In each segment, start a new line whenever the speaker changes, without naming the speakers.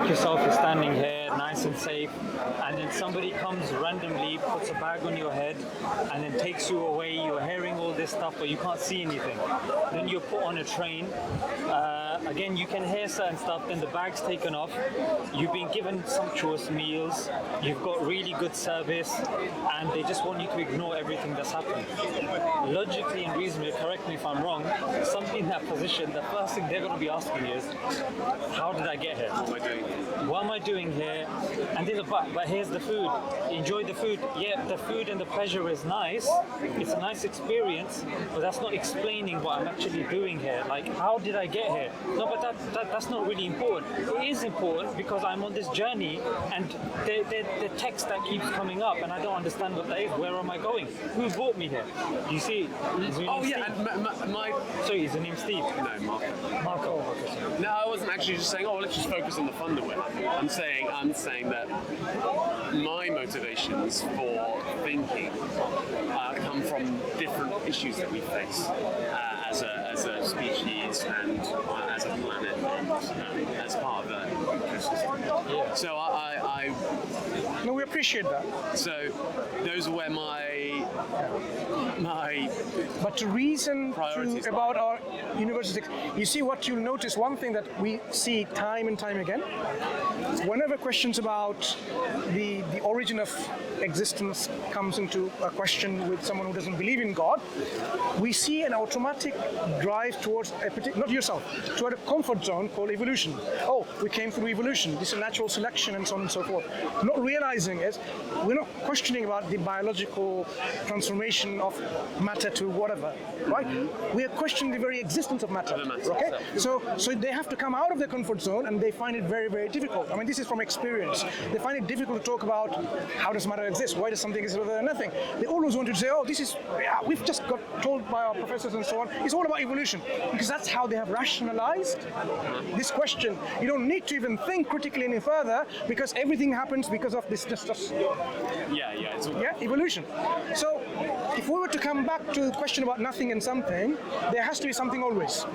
yourself, you're standing here nice and safe, and then somebody comes randomly, puts a bag on your head, and then takes you away. You're hearing all this stuff, but you can't see anything. Then you're put on a train. Again, you can hear certain stuff, then the bag's taken off. You've been given sumptuous meals, you've got really good service, and they just want you to ignore everything that's happened. Logically and reasonably, correct me if I'm wrong, somebody in that position, the first thing they're going to be asking is, how did I get here? What am I doing here? And there's a but here's the food. Enjoy the food. Yeah, the food and the pleasure is nice. It's a nice experience, but that's not explaining what I'm actually doing here. Like, how did I get here? No, but that's not really important. It is important because I'm on this journey, and the text that keeps coming up, and I don't understand what that is. Where am I going? Who brought me here? You see? Sorry, is the name Steve?
No, Marco.
Marco.
No, I wasn't actually just saying, let's just focus on the fun that we're having. I'm saying that my motivations for thinking come from different issues that we face as a species and as a planet and as part of the ecosystem.
Yeah.
So
No, we appreciate that.
So those are where my
But to reason
priorities
about our universe, you see what you'll notice, one thing that we see time and time again, whenever questions about the origin of existence comes into a question with someone who doesn't believe in God, we see an automatic drive towards not yourself, toward a comfort zone called evolution. Oh, we came through evolution, this is natural selection and so on and so forth. Not realizing is, we're not questioning about the biological transformation of matter to whatever, right? We are questioning the very existence of matter, okay? So they have to come out of their comfort zone, and they find it very, very difficult. I mean, this is from experience. They find it difficult to talk about how does matter exist, why does something exist rather than nothing. They always want to say, we've just got told by our professors and so on, it's all about evolution, because that's how they have rationalized this question. You don't need to even think critically any further, because everything happens because of this evolution. So if we were to come back to the question about nothing and something, there has to be something always.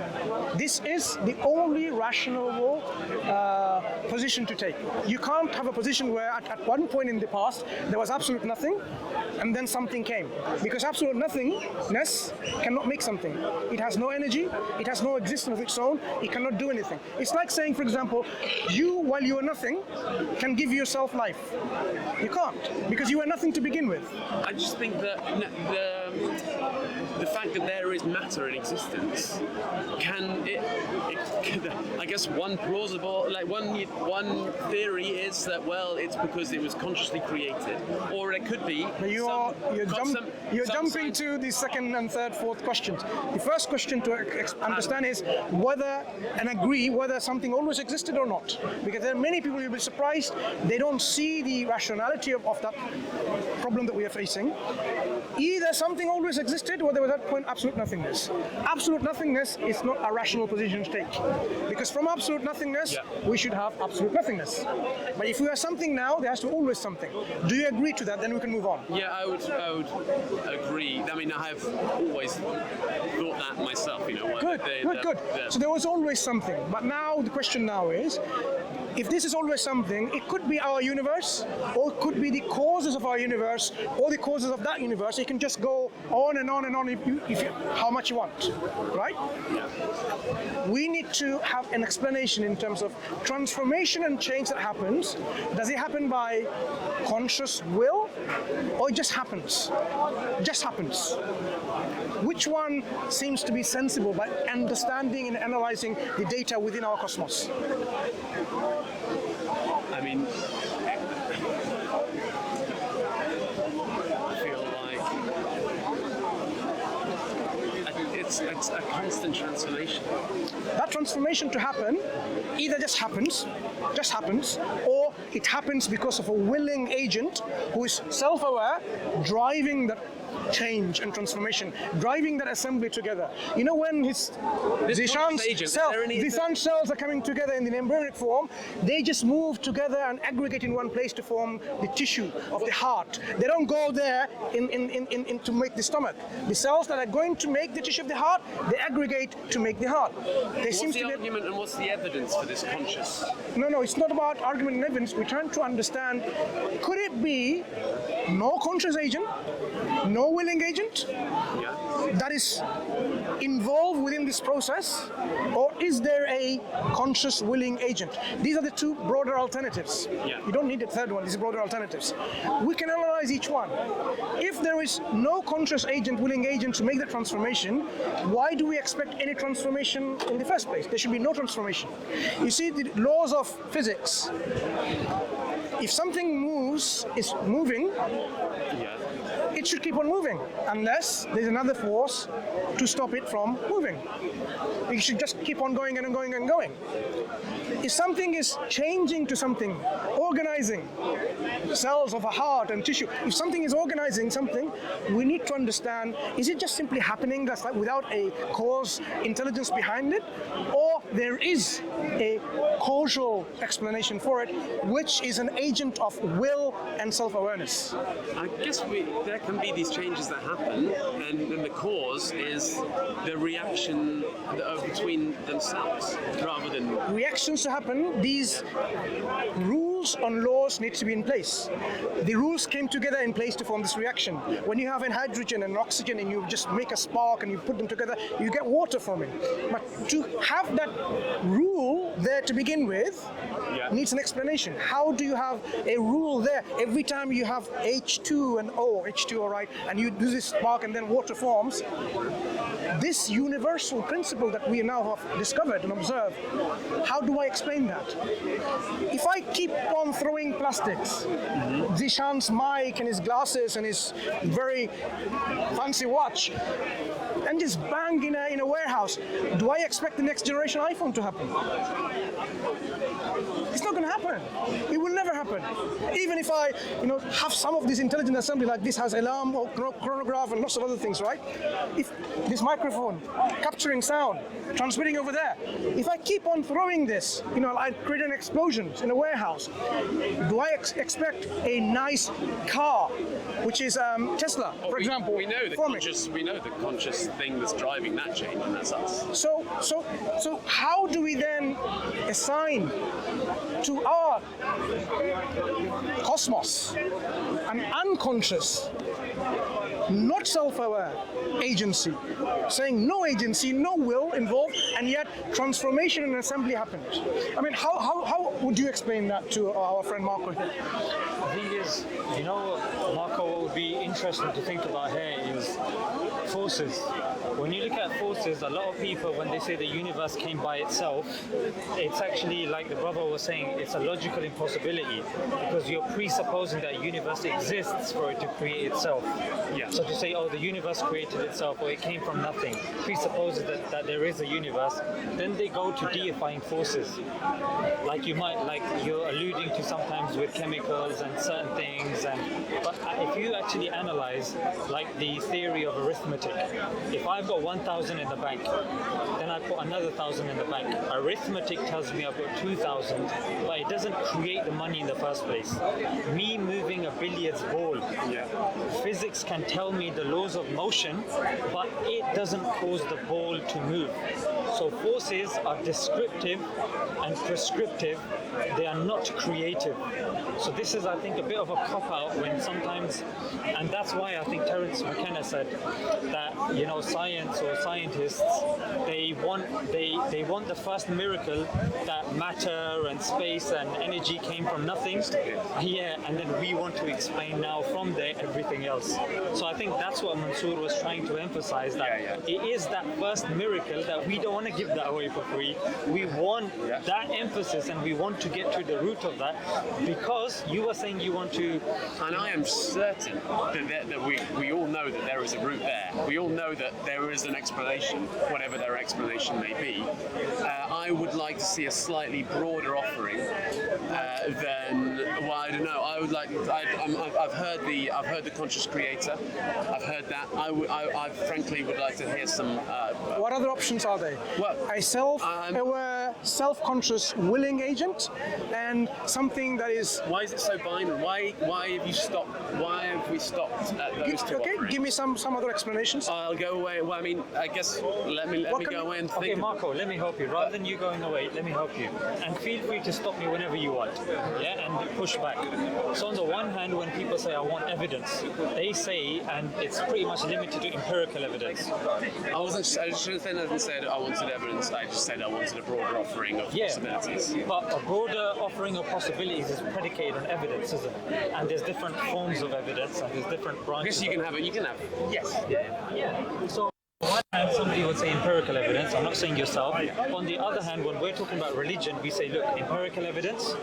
This is the only rational position to take. You can't have a position where at one point in the past there was absolute nothing and then something came, because absolute nothingness cannot make something. It has no energy, it has no existence of its own, it cannot do anything. It's like saying, for example, you, while you are nothing, can give yourself life. You can't, because you are nothing to begin with.
I just think that the fact that there is matter in existence I guess one theory is that, well, it's because it was consciously created, or it could be.
You're jumping to the second and third, fourth questions. The first question to understand is whether something always existed or not, because there are many people who will be surprised. They don't see the rationality of that problem that we are facing. Either something always existed, or there was at that point absolute nothingness. Absolute nothingness is not a rational position to take, because from absolute nothingness we should have absolute nothingness. But if we are something now, there has to be always something. Do you agree to that? Then we can move on.
Yeah, I would agree. I mean, I have always thought that myself. Good.
So there was always something. But now the question now is, if this is always something, it could be our universe, or it could be the causes of our universe, or the causes of that universe. You can just go on and on and on how much you want, right? We need to have an explanation in terms of transformation and change that happens. Does it happen by conscious will, or it just happens? Just happens. Which one seems to be sensible by understanding and analyzing the data within our cosmos?
I mean, I feel like it's a constant transformation.
That transformation to happen either just happens, or it happens because of a willing agent who is self-aware, driving that change and transformation, driving that assembly together. You know, when Zishan cells are coming together in the embryonic form, they just move together and aggregate in one place to form the tissue of the heart. They don't go there to make the stomach. The cells that are going to make the tissue of the heart, they aggregate to make the heart.
What's the argument and what's the evidence for this conscious?
No, it's not about argument and evidence. We're trying to understand, could it be no conscious agent, no willing agent that is involved within this process, or is there a conscious willing agent? These are the two broader alternatives. You don't need the third one. These are broader alternatives. We can analyze each one. If there is no conscious agent, willing agent to make the transformation, why do we expect any transformation in the first place? There should be no transformation. You see, the laws of physics, if something moves, is moving, it should keep on moving unless there's another force to stop it from moving. It should just keep on going and going and going. If something is changing to something, organizing cells of a heart and tissue, if something is organizing something, we need to understand, is it just simply happening that's like without a cause, intelligence behind it? Or there is a causal explanation for it, which is an agent of will and self-awareness?
I guess there can be these changes that happen, and the cause is the reaction between themselves rather than
reactions to happen. These rules on laws need to be in place. The rules came together in place to form this reaction. When you have an hydrogen and oxygen and you just make a spark and you put them together, you get water from it. But to have that rule there to begin with needs an explanation. How do you have a rule there? Every time you have H2 and O, H2O, right, and you do this spark and then water forms, this universal principle that we now have discovered and observed, how do I explain that? If I keep on throwing plastics, Zishan's mic and his glasses and his very fancy watch, and just bang in a warehouse, do I expect the next generation iPhone to happen? It's not going to happen. It will never happen. Even if I, have some of this intelligent assembly like this has alarm or chronograph and lots of other things, right? If this microphone capturing sound, transmitting over there, if I keep on throwing this, I create an explosion in a warehouse. Do I expect a nice car, which is Tesla, for example?
We know the conscious thing that's driving that change, and that's us.
So how do we then assign to our cosmos an unconscious, not self-aware agency, saying no agency, no will involved, and yet transformation and assembly happened? I mean, how would you explain that to our friend Marco here?
The thing is, Marco, what would be interesting to think about here is forces. When you look at forces, a lot of people, when they say the universe came by itself, it's actually, like the brother was saying, it's a logical impossibility, because you're presupposing that a universe exists for it to create itself. So to say, the universe created itself, or it came from nothing, presupposes that there is a universe, then they go to deifying forces. Like you're alluding to sometimes with chemicals and certain things, but if you actually analyze, like the theory of arithmetic, if I've got 1,000 in the bank, then I put another 1,000 in the bank. Arithmetic tells me I've got 2,000, but it doesn't create the money in the first place. Me moving a billiards ball, physics can tell me the laws of motion, but it doesn't cause the ball to move. So forces are descriptive and prescriptive. They are not creative. So this is, I think, a bit of a cop-out when sometimes, and that's why I think Terence McKenna said that, science or scientists, they want the first miracle that matter and space and energy came from nothing. And then we want to explain now from there everything else. So I think that's what Mansur was trying to emphasize, that it is that first miracle that we don't want to give that away for free. We want that emphasis, and we want to get to the root of that, because you were saying you want to.
And I am certain that we all know that there is a root there. We all know that there is an explanation, whatever their explanation may be. I would like to see a slightly broader offering than. Well, I don't know. I would like. I've heard the conscious creator. I've heard that. I frankly would like to hear some.
What other options are there?
Well,
a self-aware, self-conscious, willing agent, and something that is.
Why is it so binary? Why have you stopped? Why have we stopped at those two
Okay,
offerings?
give me some other explanations.
I'll go away. Well, I mean, I guess let me go away and think.
Okay, Marco, let me help you. Rather than you going away, let me help you. And feel free to stop me whenever you want. Yeah, and push back. So on the one hand, when people say I want evidence, they say, and it's pretty much limited to empirical evidence.
I shouldn't have said I wanted evidence. I just said I wanted a broader offering of possibilities.
But a broader offering of possibilities is predicated on evidence, isn't it? And there's different forms of evidence, and there's different
I
branches.
guess you can have it. You can have. Yes.
Yeah. So on one hand, somebody would say empirical evidence. I'm not saying yourself. On the other hand, when we're talking about religion, we say, look, empirical evidence,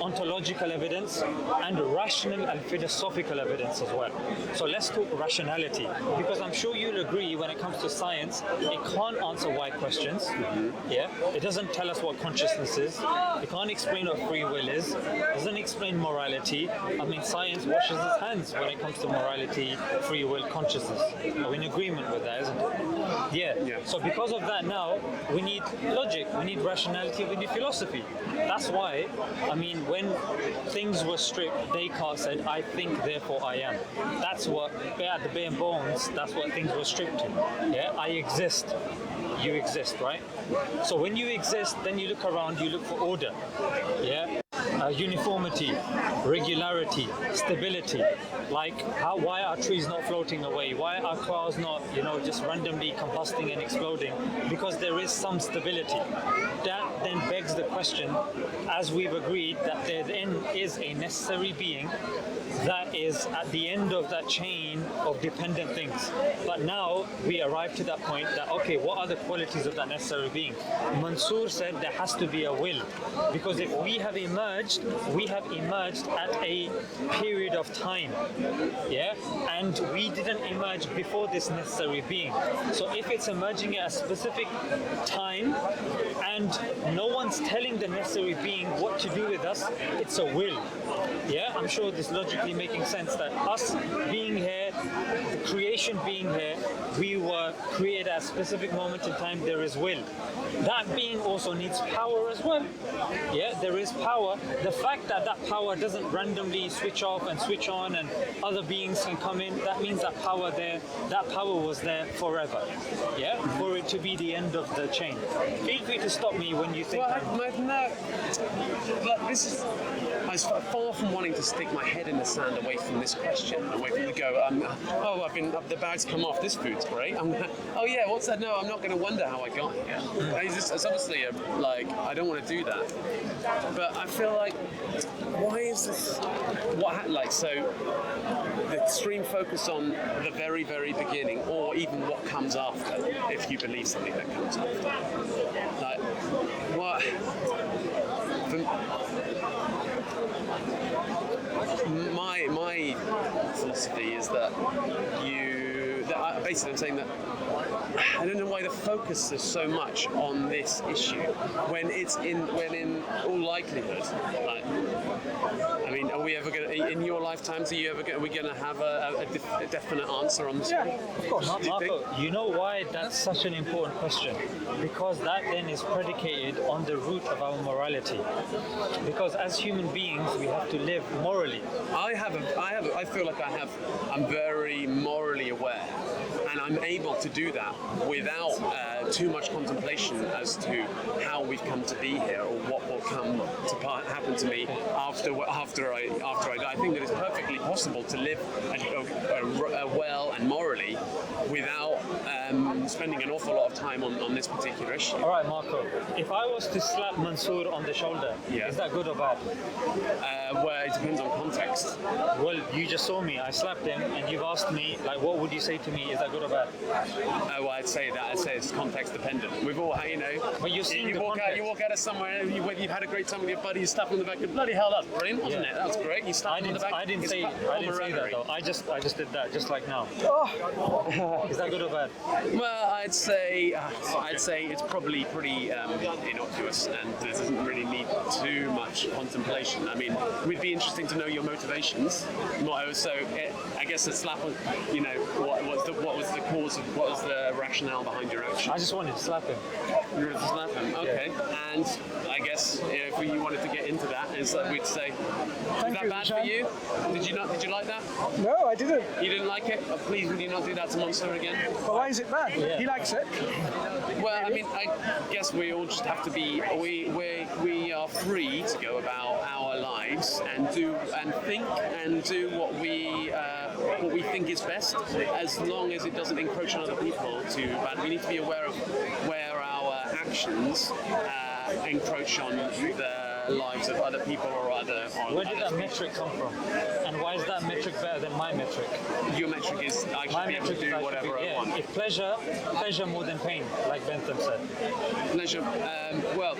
ontological evidence, and rational and philosophical evidence as well. So let's talk rationality, because I'm sure you'll agree when it comes to science, it can't answer why questions. Yeah, it doesn't tell us what consciousness is. It can't explain what free will is. It doesn't explain morality. I mean, science washes its hands when it comes to morality, free will, consciousness. Are we in agreement with that, isn't it? Yeah. So because of that now, we need logic, we need rationality, we need philosophy. That's why, I mean, when things were stripped, Descartes said, I think, therefore I am. That's what, at the bare bones, that's what things were stripped to. Yeah, I exist. You exist, right? So when you exist, then you look around, you look for order. Yeah? Uniformity, regularity, stability. Like, why are trees not floating away? Why are cars not, just randomly combusting and exploding? Because there is some stability. That then begs the question, as we've agreed, that there then is a necessary being that is at the end of that chain of dependent things. But now we arrive to that point that, okay, what are the qualities of that necessary being? Mansur said there has to be a will, because if we have emerged at a period of time, and we didn't emerge before this necessary being. So if it's emerging at a specific time and no one's telling the necessary being what to do with us, it's a will. Yeah, I'm sure this logically making sense that us being here, the creation being here, we were created at a specific moment in time, there is will. That being also needs power as well. Yeah, there is power. The fact that that power doesn't randomly switch off and switch on and other beings can come in, that means that power was there forever. Yeah, for it to be the end of the chain. Feel free to stop me when you think
this is. I was far from wanting to stick my head in the sand away from this question, away from the the bag's come off, this food's great. What's that? No, I'm not going to wonder how I got here. It's obviously I don't want to do that. But I feel like, why is this? So the extreme focus on the very, very beginning, or even what comes after, if you believe something that comes after. Like, what? My philosophy is that basically I'm saying that I don't know why the focus is so much on this issue when in all likelihood, I mean, are we ever going to, in your lifetimes, are we going to have a definite answer on this?
Yeah, of course.
Marco, you know why that's such an important question? Because that then is predicated on the root of our morality. Because as human beings, we have to live morally.
I feel like I'm very morally aware, and I'm able to do that without too much contemplation as to how we've come to be here or what will come to happen to me after I die. I think that it's perfectly possible to live well and morally without spending an awful lot of time on this particular issue.
All right, Marco. If I was to slap Mansur on the shoulder, is that good or bad?
Well, it depends on context.
Well, you just saw me. I slapped him, and you've asked me, like, what would you say to me? Is that good or bad?
Well, I'd say it's context dependent. We've all,
But you're seeing the context.
You walk out of somewhere, and you've had a great time with your buddy, you slap him on the back, and bloody hell, that's brilliant, wasn't it? That was great. You slap him on the back.
I didn't say that though. I just did that, just like now. Is that good or bad?
Well, I'd say it's probably pretty innocuous, and there doesn't really need too much contemplation. I mean, it would be interesting to know your motivations. So I guess a slap on, what was the rationale behind your action?
I just wanted to slap him.
You wanted to slap him, okay. Yeah. And I guess if you wanted to get into that, is that we'd say, was that bad for you? Did you like that?
No, I didn't.
You didn't like it? Oh, please, would you not do that to Mansur again?
But why is it bad?
Yeah.
He likes it.
Well, I mean, I guess we all just have to be. We are free to go about our lives and think and do what we think is best, as long as it doesn't encroach on other people too bad. We need to be aware of where our actions encroach on the lives of other people or other.
Where did that metric come from? And why is that metric better than my metric?
Your metric is I should be able to do whatever I want.
If pleasure more than pain, like Bentham said.
Pleasure. Well,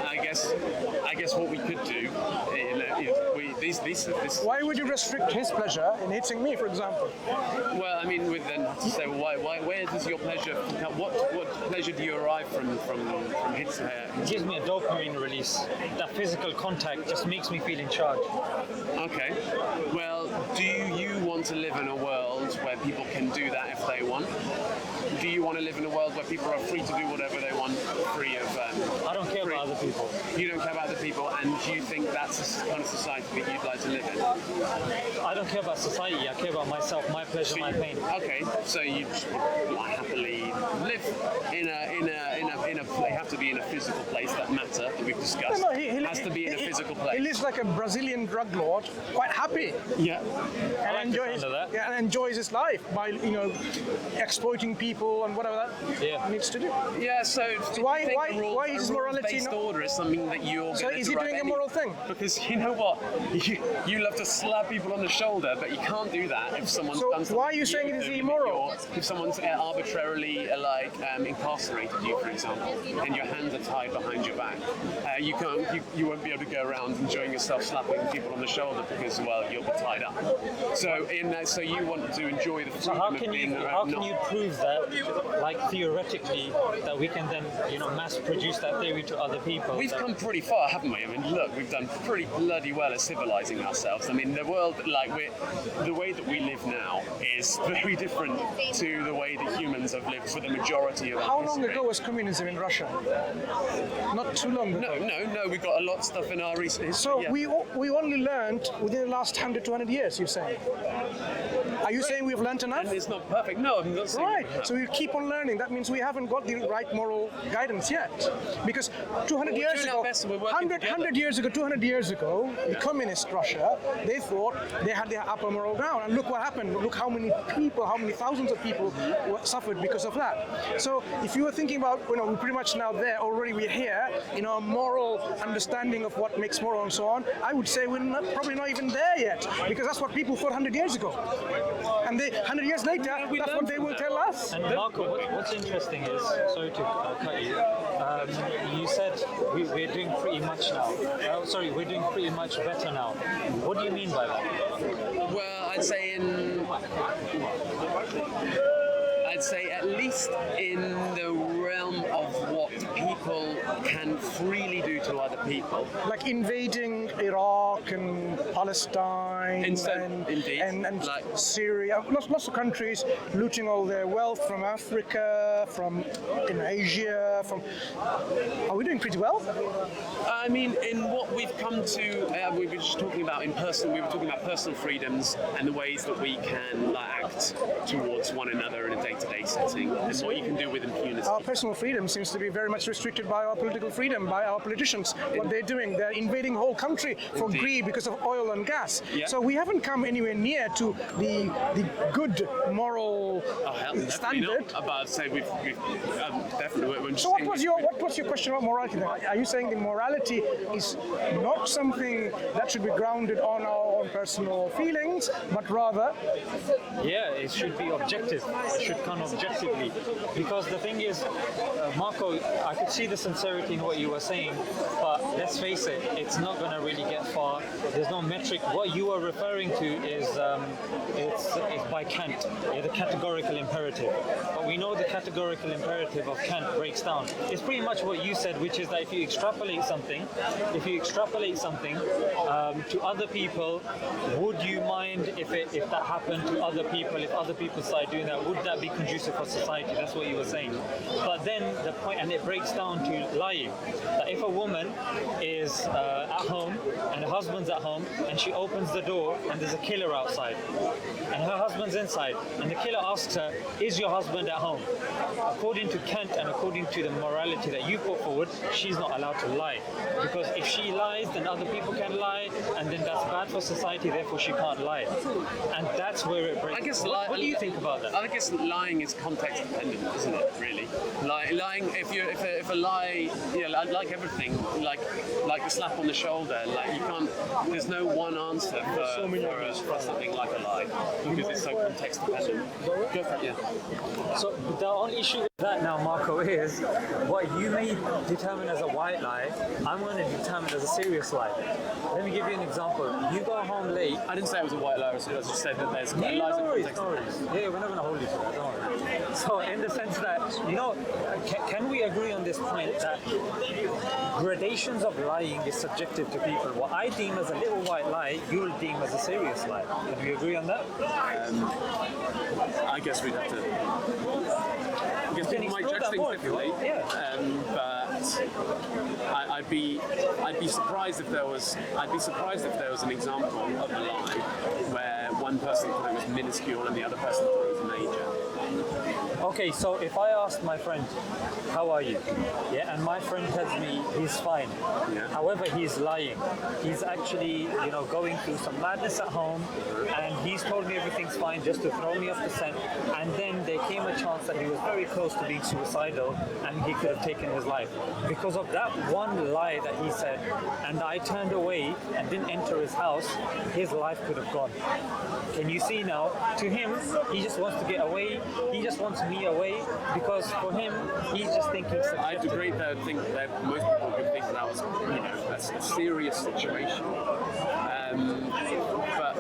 I guess what we could do, this.
Why would you restrict his pleasure in hitting me, for example?
Well, I mean, we'd then have to say, well, why? Where does your pleasure? What pleasure do you arrive from hits?
It gives me a dopamine release. That physical contact just makes me feel in charge.
Okay. Well, do you want to live in a world where people can do that if they want? Do you want to live in a world where people are free to do whatever they want, free of?
I don't care about other people.
You don't care about other people, and do you think that's the kind of society that you'd like to live in?
I don't care about society. I care about myself, my pleasure, my pain.
Okay, so you happily live in a they have to be in a physical place. That matter that we've discussed has to be in a physical place.
He lives like a Brazilian drug lord, quite happy.
Yeah.
And enjoys his life by exploiting people and whatever that needs to do.
Yeah. So
why is morality
based order is something that you're.
So is he doing a moral thing?
Because you know what, you love to slap people on the shoulder, but you can't do that if someone's done something.
So why are you saying it is immoral?
If someone's arbitrarily incarcerated you, for example, and your hands are tied behind your back, you won't be able to go around enjoying yourself slapping people on the shoulder because you'll be tied up. So so you want to enjoy the freedom
So how
of
can
being
you prove that, like theoretically, that we can then mass produce that theory to other people?
We've come pretty far, haven't we? I mean, look, we've done pretty bloody well at civilizing ourselves. I mean, the world, the way that we live now is very different to the way that humans have lived for the majority of our
How
history.
long ago was communism in Russia? Not too long ago.
No, we've got a lot of stuff in our recent history.
So we only learned within the last 100 to 200 years, you're saying? Are you saying we've learned enough?
And it's not perfect. No, I'm not saying
Right.
we have.
So we keep on learning. That means we haven't got the right moral guidance yet. Because 200
Well,
years ago, 100 years ago, 200 years ago, the communist Russia, they thought they had their upper moral ground. And look what happened. Look how many people, how many thousands of people suffered because of that. So if you were thinking about, we're pretty much now there already, we're here in our moral understanding of what makes moral and so on, I would say we're probably not even there yet. Because that's what people thought 100 years ago. And 100 years later, that's what they will tell us.
And Marco, what's interesting is, sorry to cut you, you said we're doing pretty much now. We're doing pretty much better now. What do you mean by that?
Well, I'd say at least in the realm of what people can freely do to other people.
Like invading Iraq and Palestine and Syria, lots of countries looting all their wealth from Africa, from Asia. Are we doing pretty well?
I mean, in what we've come to, we were just talking about we were talking about personal freedoms and the ways that we can act towards one another in a day-to-day today's setting and what you can do with impunity.
Our personal freedom seems to be very much restricted by our political freedom, by our politicians. What they're doing, they're invading the whole country for greed because of oil and gas.
Yeah.
So we haven't come anywhere near to the good moral standard.
But I'd say we've definitely.
So what was your question about morality then? Are you saying the morality is not something that should be grounded on our own personal feelings, but rather?
Yeah, it should be objective. It should come objectively. Because the thing is, Marco, I could see the sincerity in what you were saying, but let's face it, it's not going to really get far. There's no metric. What you are referring to is it's by Kant, the categorical imperative. But we know the categorical imperative of Kant breaks down. It's pretty much what you said, which is that if you extrapolate something to other people, would you mind if that happened to other people? If other people started doing that, would that be conducive for society? That's what you were saying. But then the point, and it breaks down to lying. That if a woman is at home and her husband's at home and she opens the door and there's a killer outside and her husband's inside and the killer asks her, is your husband at home? According to Kant and according to the morality that you put forward, she's not allowed to lie. Because if she lies, then other people can lie, and then that's bad for society, therefore she can't lie. And that's where it breaks.
I guess
what do you think about that?
I guess lying is context dependent, isn't it? Really, lying. If a lie, like everything, like a slap on the shoulder, like you can't. There's no one answer for something like a lie because it's so context dependent. Go for it, yeah.
So the only issue with that now, Marco, is what you may determine as a white lie, I'm going to determine as a serious lie. Let me give you an example. You go home late.
I didn't say it was a white lie, I just said that there's lies in context.
Yeah, we're not going to hold you to that, don't worry. So in the sense that, can we agree on this point that gradations of lying is subjective to people? What I deem as a little white lie, you will deem as a serious lie. Would we agree on that?
I guess we'd have to. I guess people might judge things differently. But I'd be surprised if there was. I'd be surprised if there was an example of a lie where one person thought it was minuscule and the other person thought it was major.
Okay, so if I asked my friend, how are you? Yeah, and my friend tells me he's fine.
Yeah.
However, he's lying. He's actually, going through some madness at home, and he's told me everything's fine just to throw me off the scent. And then there came a chance that he was very close to being suicidal, and he could have taken his life. Because of that one lie that he said, and I turned away and didn't enter his house, his life could have gone. Can you see now? To him, he just wants to get away. He just wants me away because for him, he's just thinking.
I'd agree that I think that most people would think that was, a serious situation.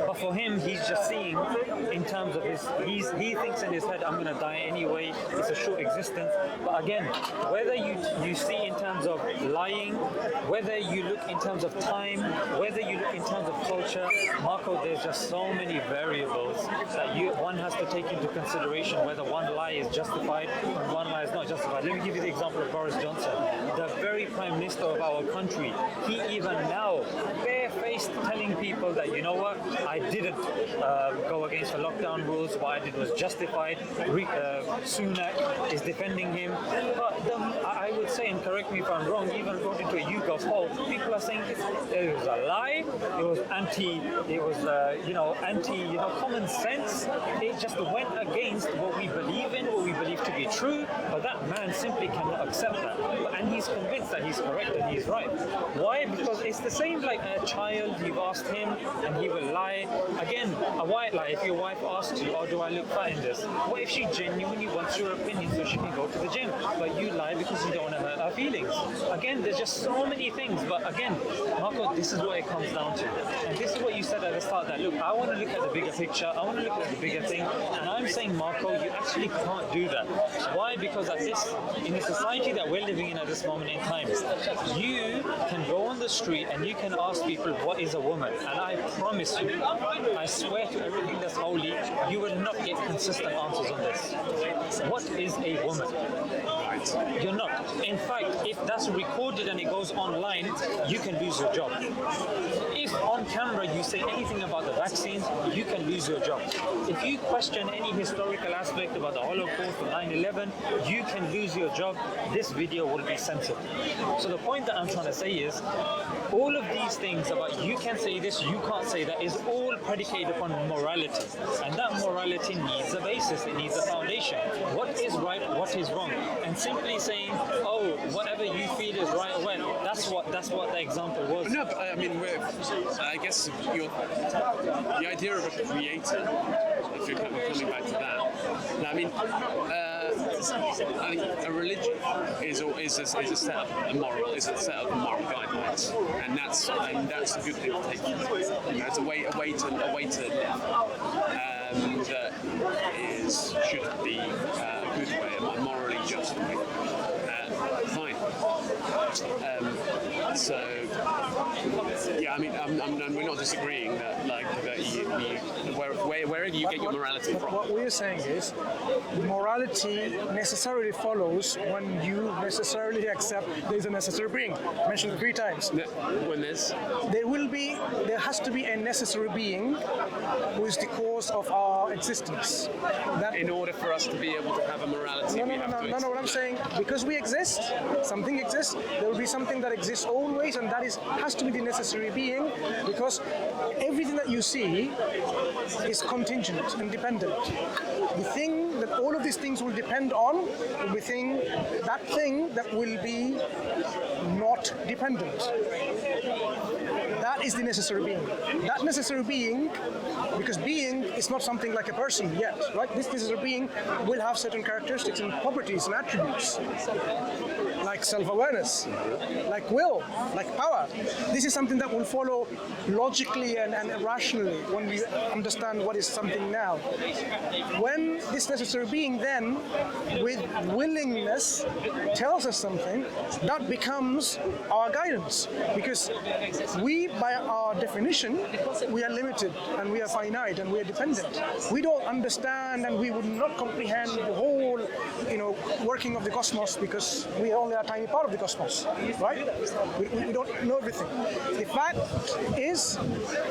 But for him, he's just seeing in terms of he thinks in his head, I'm going to die anyway, it's a short existence. But again, whether you see in terms of lying, whether you look in terms of time, whether you look in terms of culture, Marco, there's just so many variables that one has to take into consideration whether one lie is justified and one lie is not justified. Let me give you the example of Boris Johnson, the very Prime Minister of our country. He even now, barefaced, telling people that, you know what, I didn't go against the lockdown rules, what I did was justified. Sunak is defending him. But I would say, and correct me if I'm wrong, even according to a YouGov poll, people are saying it was a lie, it was anti common sense. It just went against what we believe in, what we believe to be true, but that man simply cannot accept that. And he's convinced that he's correct and he's right. Why? Because it's the same like a child, you've asked him and he will lie. Again, a white lie, if your wife asks you, do I look fat in this? What if she genuinely wants your opinion so she can go to the gym? But you lie because you don't want to hurt her feelings. Again, there's just so many things. But again, Marco, this is what it comes down to. And this is what you said at the start, that look, I want to look at the bigger picture, I want to look at the bigger thing. And I'm saying, Marco, you actually can't do that. Why? Because in the society that we're living in at this moment in time, you can go on the street and you can ask people, what is a woman? And I promise you, I swear to everything that's holy, you will not get consistent answers on this. What is a woman? You're not. In fact, if that's recorded and it goes online, you can lose your job. If on camera you say anything about the vaccines, you can lose your job. If you question any historical aspect about the Holocaust or 9/11, you can lose your job. This video will be censored. So the point that I'm trying to say is, all of these things about you can say this, you can't say that, is all predicated upon morality. And that morality needs a basis, it needs a foundation. What is right, what is wrong? And simply saying, oh, whatever you feel is right or wrong, that's what the example was.
No, but I mean, I guess the idea of a creator, if you're coming back to that, I mean, I think a religion is a set of moral guidelines, and that's a good thing to take. You know, it's a way to live that should be a good way, a morally just way. Fine. So yeah, I mean, we're not disagreeing that wherever you get your morality from.
What we're saying is, morality necessarily follows when you necessarily accept there's a necessary being. I mentioned it 3 times.
When
there has to be a necessary being who is the cause of our existence. That
in order for us to be able to have a morality,
No, what I'm saying, because we exist, something exists, there will be something that exists always, and that has to be the necessary being, because everything that you see is contingent and dependent. The thing that all of these things will depend on will be that thing that will be not dependent. That is the necessary being. That necessary being, because being is not something like a person yet, right? This necessary being will have certain characteristics and properties and attributes, like self-awareness, like will, like power. This is something that will follow logically and rationally when we understand what is something now. When this necessary being then, with willingness, tells us something, that becomes our guidance. Because we, by our definition, we are limited and we are finite and we are dependent. We don't understand and we would not comprehend the whole, working of the cosmos, because we are only a tiny part of the cosmos, right? We don't know everything. The fact is,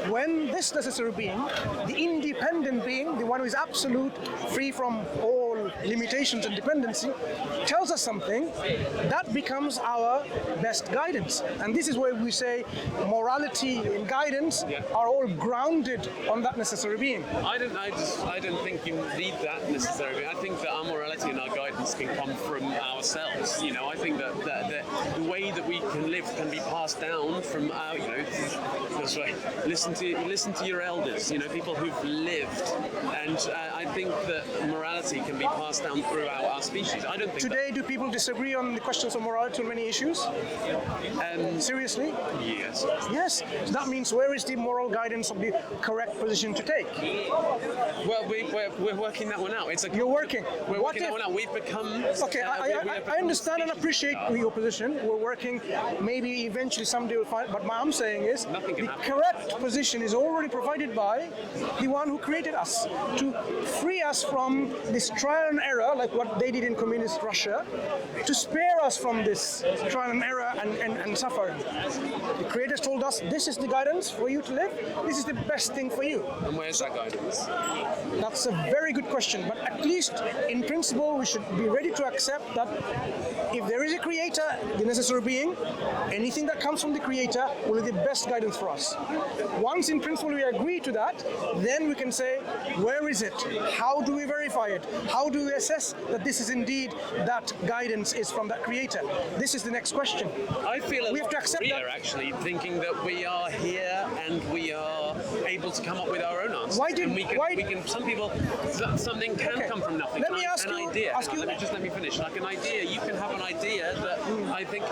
when this necessary being, the independent being, the one who is absolute, free from all limitations and dependency, tells us something, that becomes our best guidance. And this is where we say morality and guidance are all grounded on that necessary being.
I don't think you need that necessarily. I think that our morality and our guidance can come from ourselves. I think that the way that we can live can be passed down from our, this way. Listen to your elders, people who've lived, and I think that morality can be passed down throughout our species. I don't think
today. Do people disagree on the questions of morality on many issues? Seriously?
Yes.
Yes. So that means where is the moral guidance of the correct position to take?
Well, we're working that one out.
You're working.
We're working that one out. We've become.
Okay, I understand and appreciate your position. We're working. Maybe eventually someday we'll find. But what I'm saying is, the correct position is already provided by the one who created us to free us from this trial and error, like what they did in communist Russia, to spare us from this trial and error and suffering. The creators told us, this is the guidance for you to live. This is the best thing for you.
And where's that guidance?
That's a very good question, but at least in principle we should be ready to accept that if there is a creator, the necessary being, anything that comes from the creator will be the best guidance for us. Once in principle we agree to that, then we can say, where is it? How do we verify it? How do we assess that this is indeed that guidance is from that creator? This is the next question.
I feel
we have to accept that.
Actually thinking that we are here and we are able to come up with our own answers. Some people, something can come from nothing.
Let me ask you.
Let me finish. Like an idea, you can have an idea that I think,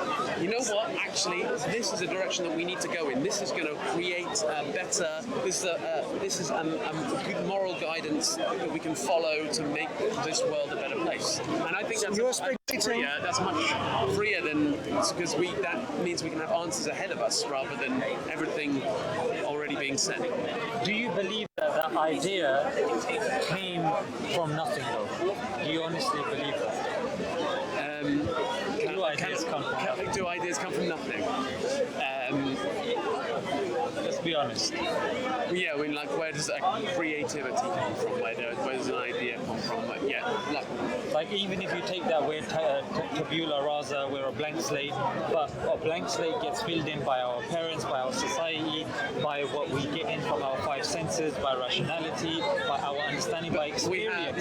you know what? Actually, this is a direction that we need to go in. This is going to create a better. This is good moral guidance that we can follow to make this world a better place. And I think that's. freer. That's much freer than because that means we can have answers ahead of us rather than everything already being said.
Do you believe that that idea came from nothing, though? Do you honestly believe that? Do ideas come from nothing?
Do ideas come from nothing?
Let's be honest.
Yeah, I mean, like, where does creativity come from? Where does an idea come from?
Like, even if you take that weird tabula rasa, we're a blank slate, but a blank slate gets filled in by our parents, by our society, by what we get in from our five senses, by rationality, by our understanding, by experience.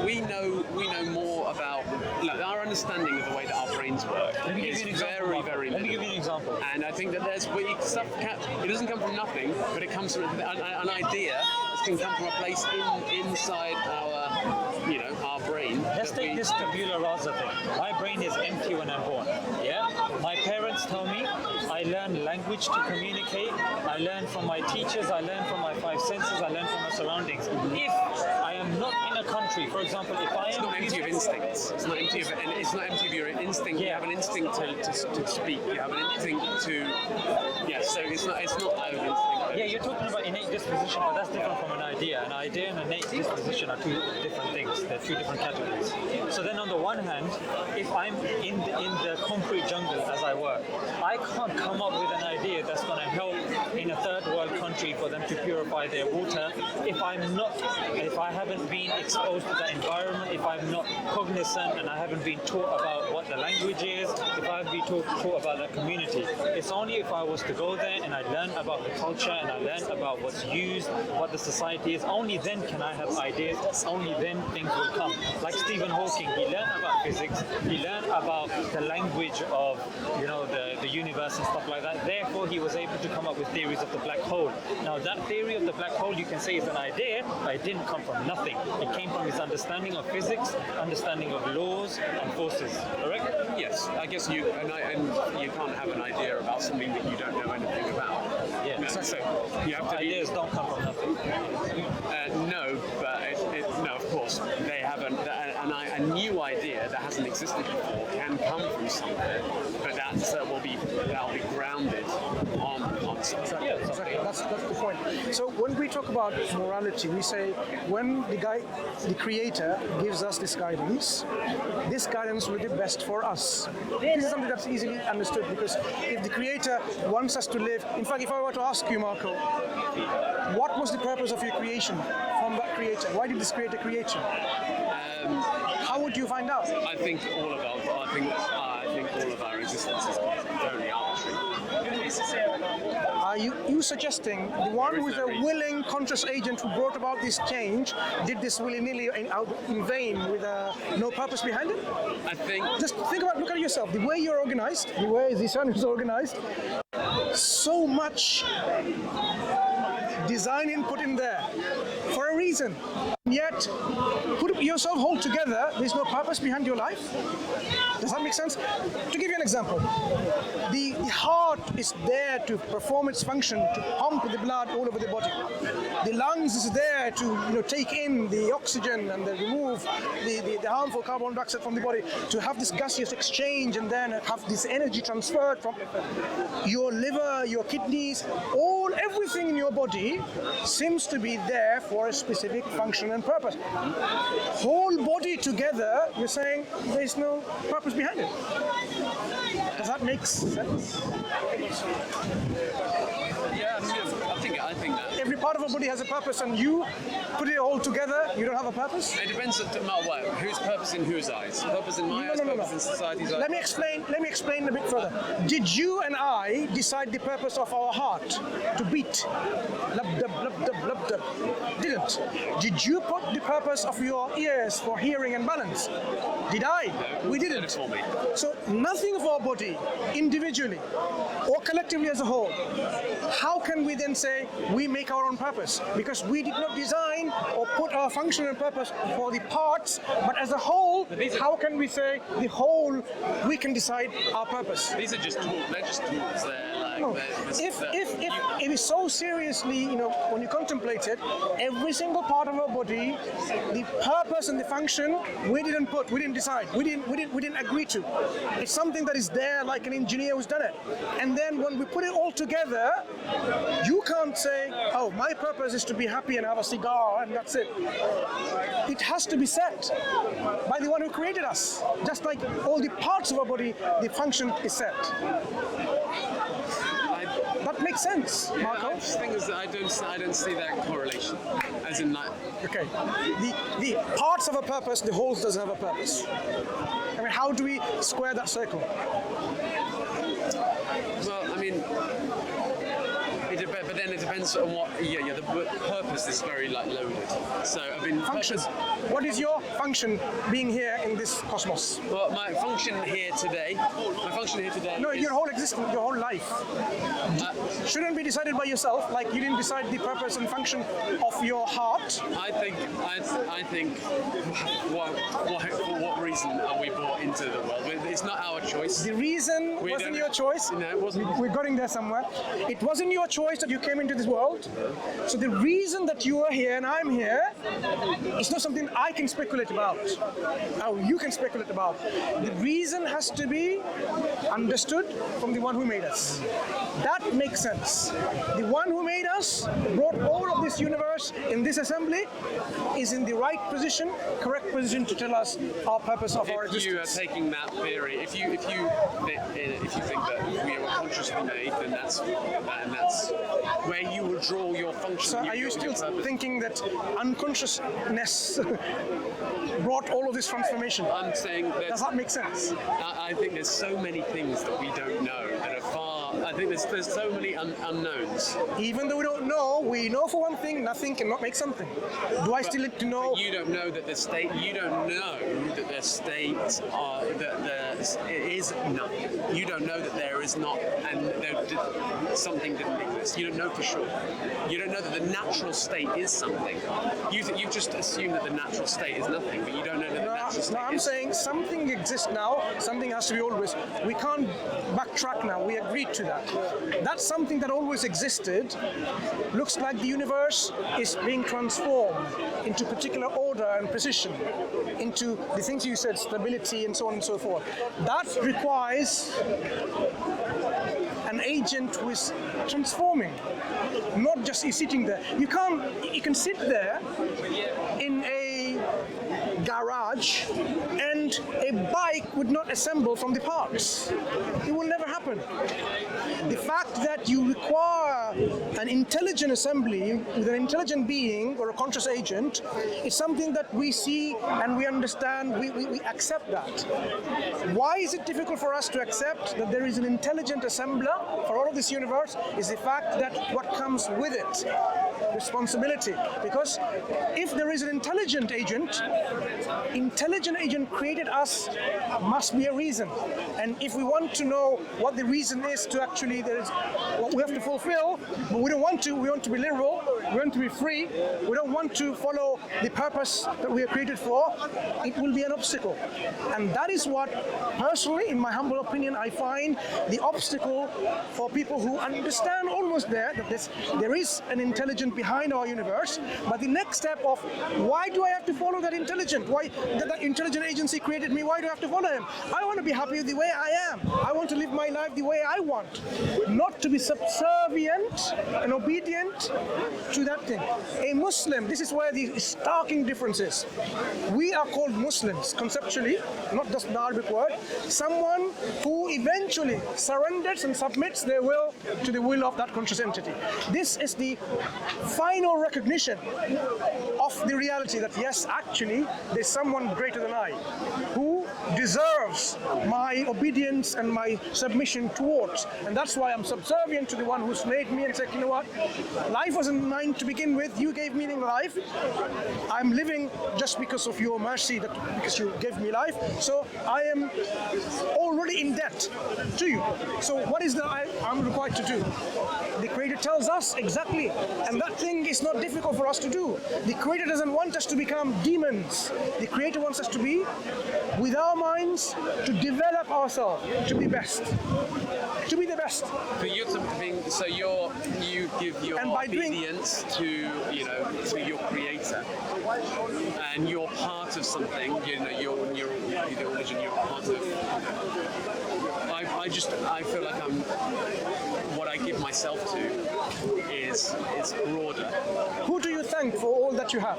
We know more about, like, our understanding of the way that our brains work is very, very limited.
Let me give you an example.
And I think that it doesn't come from nothing, but it comes from an idea that can come from a place inside our brain.
Let's take this tabula rasa thing. My brain is empty when I'm born. Yeah? My parents tell me I learn language to communicate. I learn from my teachers. I learn from my five senses. I learn from my surroundings. If I am not in a country, for example, if I am...
It's not empty of instincts. It's not empty of your instinct.
Yeah.
You have an instinct to speak. You have an instinct to... Yeah, so it's not out of instinct.
Yeah, you're talking about innate disposition, but that's different from an idea. An idea and innate disposition are two different things. They're two different categories. So then on the one hand, if I'm in the concrete jungle as I work, I can't come up with an idea that's going to help in a third world country for them to purify their water if I haven't been exposed to that environment, if I'm not cognizant and I haven't been taught about what the language is, if I haven't been taught about that community. It's only if I was to go there and I learn about the culture and I learn about what's used, what the society is, only then can I have ideas, only then things will come. Like Stephen Hawking, he learned about physics, he learned about the language of the universe and stuff like that. Therefore, he was able to come up with theories of the black hole. Now, that theory of the black hole, you can say is an idea, but it didn't come from nothing. It came from his understanding of physics, understanding of laws and forces. Correct?
Yes, I guess you can't have an idea about something that you don't know anything about.
Yeah.
So you have to
ideas don't come from nothing.
No, but no, of course they have a new idea that hasn't existed before can come from somewhere, but that will be grounded on something.
Yeah, exactly. That's the point. So when we talk about morality, we say when the creator gives us this guidance will be best for us. This is something that's easily understood because if the creator wants us to live, in fact, if I were to ask you, Marco, what was the purpose of your creation from that creator? Why did this creator create you? How would you find out?
I think all of our existence is very arbitrary.
Are you suggesting the one who is a willing, conscious agent who brought about this change did this willy-nilly in vain with no purpose behind it?
I think...
Just look at yourself. The way you're organized, the way the sun is organized, so much design input in there for a reason. Yet, put yourself whole together, there's no purpose behind your life. Does that make sense? To give you an example, the heart is there to perform its function, to pump the blood all over the body. The lungs is there to take in the oxygen and remove the harmful carbon dioxide from the body, to have this gaseous exchange and then have this energy transferred from your liver, your kidneys, everything in your body seems to be there for a specific function and purpose. Whole body together, you're saying there's no purpose behind it. Does that make sense?
Yeah, I think that
every part of our body has a purpose, and you put it all together, you don't have a purpose?
it depends on whose purpose in whose eyes. Purpose in my eyes, purpose in society's eyes.
Let me explain a bit further. Did you and I decide the purpose of our heart to beat? Lub dub, lub dub, lub dub. Didn't. Did you put the purpose of your ears for hearing and balance? Did I?
No,
we didn't.
Did it for me.
So nothing of our body, individually or collectively as a whole, how can we then say we make our own purpose? Because we did not design or put our function and purpose for the parts, but as a whole, how can we say the whole, we can decide our purpose?
These are just tools. They're just tools. They're like
No. If it's so seriously, when you contemplate it, every single part of our body, the purpose and the function, we didn't decide, we didn't agree to. It's something that is there, like an engineer who's done it. And then when we put it all together, you can't say, oh, my purpose is to be happy and have a cigar and that's it. It has to be set by the one who created us. Just like all the parts of our body, the function is set. That makes sense, Marco.
The thing is that I don't see that correlation. As in, like,
okay, the parts of a purpose, the whole doesn't have a purpose. I mean, how do we square that circle?
well, I mean, but then it depends on what. Yeah. The purpose is very loaded. So I mean,
Function. What is your function being here in this cosmos?
Well, my function here today.
No,
is,
your whole existence, your whole life. Shouldn't be decided by yourself, like you didn't decide the purpose and function of your heart.
I think. For what reason are we brought into the world? It's not our choice.
The reason wasn't your choice.
No, it wasn't.
We're getting there somewhere. It wasn't your choice that you came into this world. So the reason that you are here and I'm here, it's not something I can speculate about. How you can speculate about. The reason has to be understood from the one who made us. That makes sense. The one who made us, brought all of this universe in this assembly, is in the right position, correct position to tell us our purpose of our existence.
If you are taking that theory, if you think that we were consciously made, then that's where you will draw your function.
So are you still thinking that unconsciousness brought all of this transformation?
I'm saying that.
Does that make sense?
I think there's so many things that we don't know that are far. I think there's so many unknowns.
Even though we don't know, we know for one thing, nothing cannot make something. Do I still need to know?
You don't know that the state. You don't know that the state it is nothing. You don't know that there is not, and something didn't exist. You don't know for sure. You don't know that the natural state is something. You just assume that the natural state is nothing, but you don't know that the natural state
I'm saying something exists now, something has to be always. We can't backtrack now, we agreed to that. That's something that always existed. Looks like the universe is being transformed into particular order and precision, into the things you said, stability and so on and so forth. That requires an agent who is transforming, not just sitting there. You can sit there in a garage and a bike would not assemble from the parts. It will never happen. The fact that you require an intelligent assembly with an intelligent being or a conscious agent is something that we see and we understand, we accept that. Why is it difficult for us to accept that there is an intelligent assembler for all of this universe is the fact that what comes with it, responsibility. Because if there is an intelligent agent created us, must be a reason. And if we want to know what the reason is to actually, there is what we have to fulfill, but we don't want to, we want to be liberal, we want to be free, we don't want to follow the purpose that we are created for, it will be an obstacle. And that is what, personally, in my humble opinion, I find the obstacle for people who understand almost that there is an intelligent behind our universe, but the next step of why do I have to follow that intelligent? Why that intelligent agency created me? Why do I have to follow him? I want to be happy the way I am. I want to live my life the way I want, not to be subservient and obedient to that thing. A Muslim, this is where the starking difference is. We are called Muslims conceptually, not just an Arabic word. Someone who eventually surrenders and submits their will to the will of that conscious entity. This is the final recognition of the reality that yes, actually, there's someone greater than I who deserves my obedience and my submission towards. And that's why I'm subservient to the one who's made me and said, you know what, life wasn't mine to begin with, you gave meaning to life. I'm living just because of your mercy, because you gave me life. So I am already in debt to you. So what is that I'm required to do? The Creator tells us exactly, and that thing is not difficult for us to do. The Creator doesn't want us to become demons. The Creator wants us to be with our mind means to develop ourselves to be best, to be the best.
For you to think, so you give your
And by doing-
obedience to to your creator, and you're part of something. You're the religion. You're part of. I feel like what I give myself to is broader.
Who do you thank for all that you have?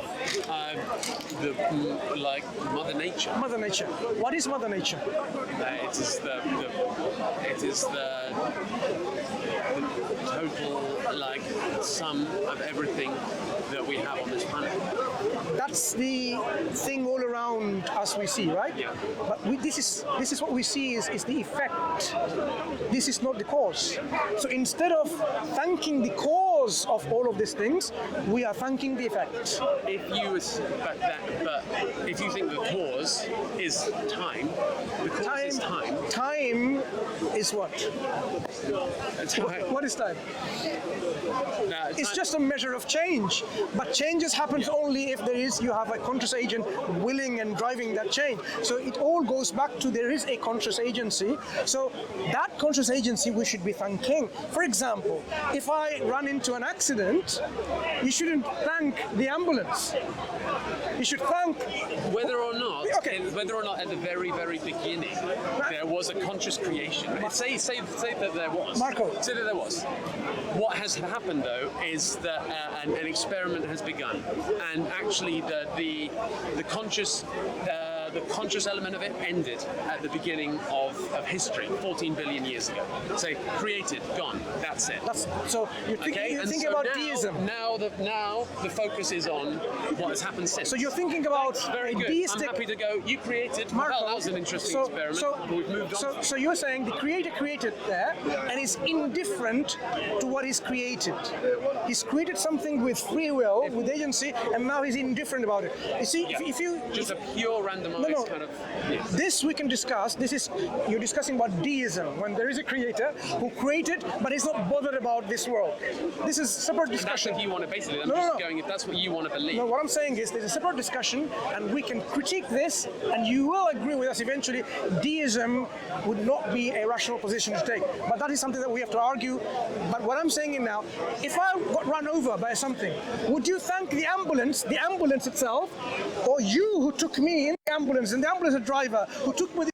Like Mother Nature.
Mother Nature. What is Mother Nature?
It is the total sum of everything that we have on this planet.
That's the thing all around us we see, right?
Yeah.
But this is what we see is the effect. This is not the cause. So instead of thanking the cause of all of these things, we are thanking the effect.
But if you think the cause is time, the cause is time.
Time is what? What is time? It's just a measure of change. But changes happens only if you have a conscious agent willing and driving that change. So it all goes back to there is a conscious agency. So that conscious agency we should be thanking. For example, if I run into an accident, you shouldn't thank the ambulance. You should thank
whether or not at the very, very beginning there was a conscious creation. Say that there was.
Marco.
Say that there was. What has happened though is that an experiment has begun, and actually the conscious element of it ended at the beginning of history, 14 billion years ago. So created, gone. That's it.
So you're thinking about deism.
Now the focus is on what has happened since.
So you're thinking about
very
a
good.
deistic.
I'm happy to go. You created.
Marco,
well, that was an interesting experiment. But we've moved on.
So you're saying the creator created there and is indifferent to what is created. He's created something with free will, with agency, and now he's indifferent about it. You see, if you
just a pure randomized kind of. Yeah.
This we can discuss. You're discussing about deism, when there is a creator who created but is not bothered about this world. This is separate discussion.
That's if you want to basically. I'm going if that's what you want to believe.
No, what I'm saying is there's a separate discussion, and we can critique this, and you will agree with us eventually. Deism would not be a rational position to take, but that is something that we have to argue. But what I'm saying is now, if I got run over by something, would you thank the ambulance itself, or you who took me in the ambulance, and the ambulance driver who took me,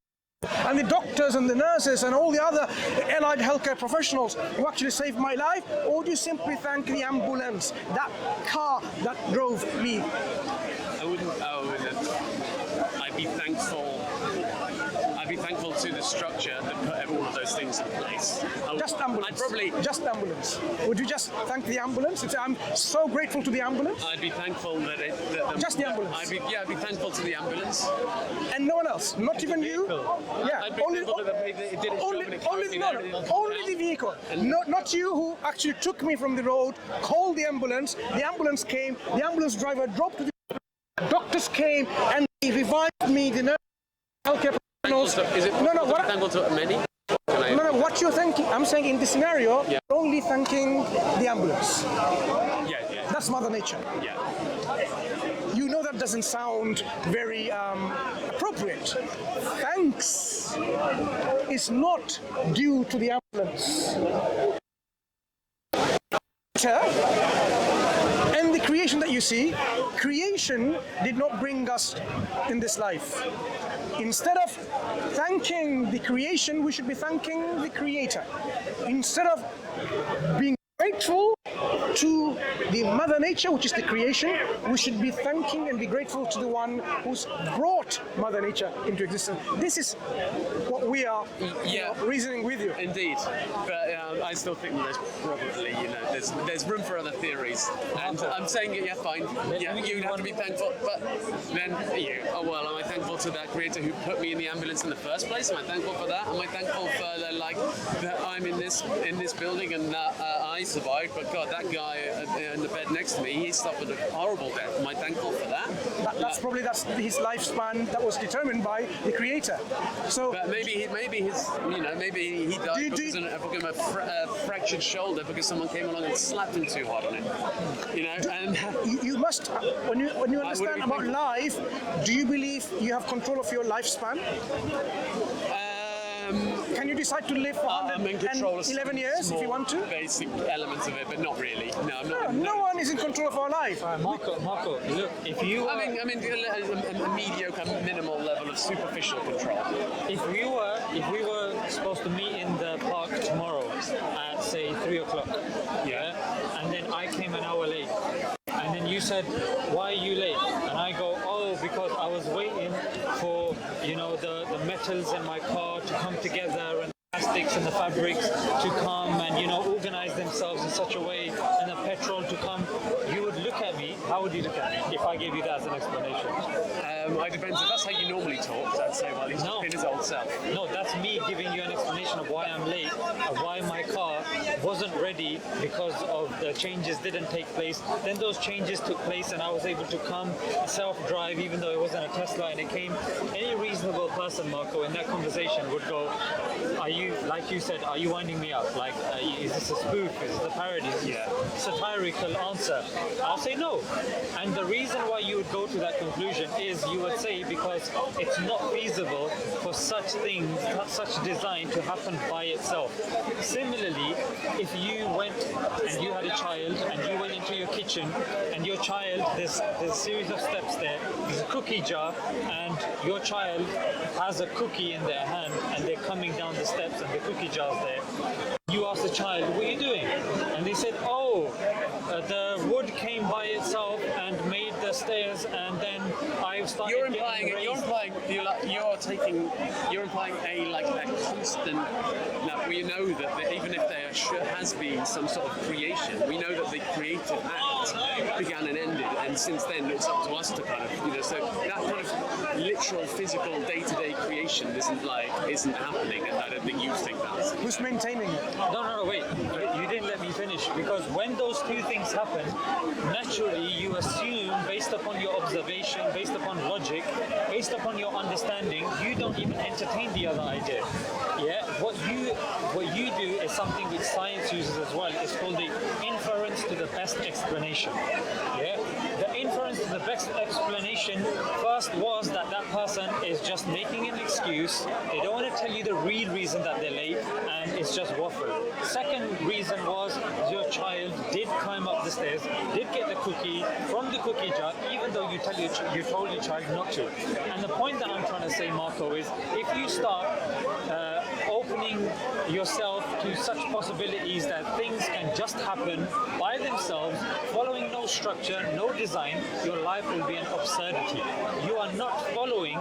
and the doctors and the nurses and all the other allied healthcare professionals who actually saved my life? Or would you simply thank the ambulance, that car that drove me?
I'd be thankful. I'd be thankful to the structure that put all of those things in place.
Just ambulance. Just ambulance. Would you just thank the ambulance and say, I'm so grateful to the ambulance?
I'd be thankful that
just the ambulance.
I'd be thankful to the ambulance.
And no one else, not even you. Yeah.
I'd be thankful that it didn't
only the vehicle. Not you who actually took me from the road, called the ambulance came, the ambulance driver dropped to the doctors came and they revived me, the nurse, healthcare professionals.
Thankful to many?
What you're thanking, I'm saying in this scenario, you're only thanking the ambulance.
Yeah.
That's Mother Nature.
Yeah.
You know that doesn't sound very appropriate. Thanks is not due to the ambulance. And the creation that you see, creation did not bring us in this life. Instead of thanking the creation, we should be thanking the creator. Instead of being grateful to the Mother Nature, which is the creation, we should be thanking and be grateful to the one who's brought Mother Nature into existence. This is what we are reasoning with you.
Indeed, but I still think there's probably, there's room for other theories. And I'm saying, fine, you have to be thankful, but then am I thankful to that creator who put me in the ambulance in the first place? Am I thankful for that? Am I thankful for that I'm in this building and I survived? But God, that guy guy in the bed next to me, he suffered a horrible death. Am I thankful for that?
That's his lifespan that was determined by the creator. So
But maybe he died because of a fractured shoulder because someone came along and slapped him too hard on it. And
you must, when you understand about life, do you believe you have control of your lifespan? Can you decide to live for
I'm in control of
11 years if you want to?
basic elements of it, but not really. No, I'm not.
No one is in control of our life.
Marco, look, if you
I mean, a mediocre, minimal level of superficial control.
if we were supposed to meet in the park tomorrow at say 3 o'clock, yeah, and then I came an hour late, and then you said, why are you late? And I go, oh, because I was waiting for the metals in my car to come together and plastics and the fabrics to come and organize themselves in such a way, and the petrol to come. You would look at me. How would you look at me if I gave you that as an explanation?
It depends. If that's how you normally talk, I'd say, well, he's in his old self.
No, that's me giving you an explanation of why I'm late, of why my car wasn't ready because of the changes didn't take place. Then those changes took place and I was able to come self-drive even though it wasn't a Tesla, and it came. Any reasonable person, Marco, in that conversation would go, are you, like you said, are you winding me up? Like, is this a spoof? Is this a parody? Is this a satirical answer? I'll say no. And the reason why you would go to that conclusion is you would say because it's not feasible for such things, such design to happen by itself. Similarly, if you went and you had a child and you went into your kitchen and your child, there's a series of steps there, there's a cookie jar, and your child has a cookie in their hand and they're coming down the steps and the cookie jar's there. You ask the child, what are you doing? And they said, the wood came by itself and made the stairs, and then I started.
You're implying a constant. Now we know that even if there has been some sort of creation, we know that the creative act began and ended, and since then it's up to us to kind of So that kind of literal, physical, day-to-day creation isn't happening, and I don't think you think that.
Who's maintaining it?
No, wait. You didn't let me finish, because when those two things happen, naturally you assume, based upon your observation, based upon logic, based upon your understanding, you don't even entertain the other idea. Yeah. What you do is something which science uses as well. It's called the inference to the best explanation. Yeah. The inference to the best explanation first was that person is just making an excuse. They don't want to tell you the real reason that they're late, and it's just waffle. Second reason was your child did climb up the stairs, did get the cookie from the cookie jar, even though you told your child not to. And the point that I'm trying to say, Marco, is if you start opening yourself to such possibilities that things can just happen by themselves, following no structure, no design, your life will be an absurdity. You are not following